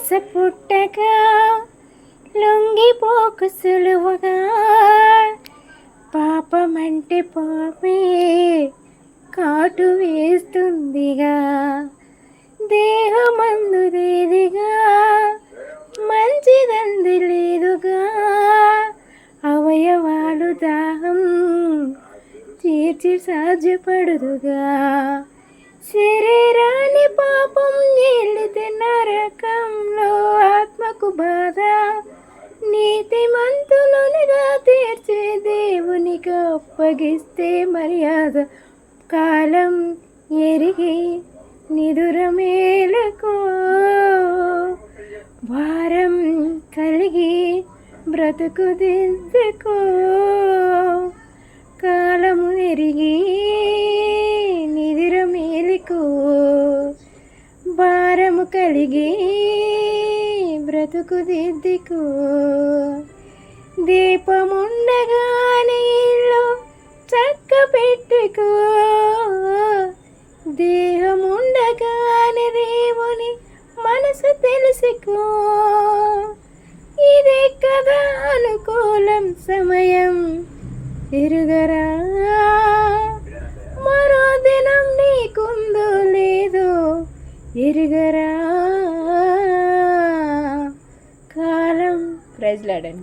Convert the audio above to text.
ఆశ పుట్టగా లొంగిపోకు సులువుగా, పాపమంటే పాపే కాటు వేస్తుందిగా, దేహమందుదేదిగా మంచిదంది లేదుగా, అవయవాలు దాహం తీర్చి సాధ్యపడదుగా, శరీరాన్ని పాపం ఏలితే నరకంలో ఆత్మకు బాధ, నీతిమంతులునిగా తీర్చే దేవునికి అప్పగిస్తే మర్యాద, కాలం ఎరిగి నిదుర మేలుకో, భారం కలిగి బ్రతుకు దిద్దుకో, కాలము ఎరిగి నిదుర మేలుకో, భారము కలిగి బ్రతుకు దిద్దుకో, దీపముండగానే ఇల్లు చక్క పెట్టుకో, దేహముండగానే దేవుని మనసు తెలుసుకో, ఇదే కదా అనుకూలం సమయం ఎరుగరా, మరో దినం నీకుందో లేదో ఎరుగరా కాలం. ప్రైజ్లాడండి.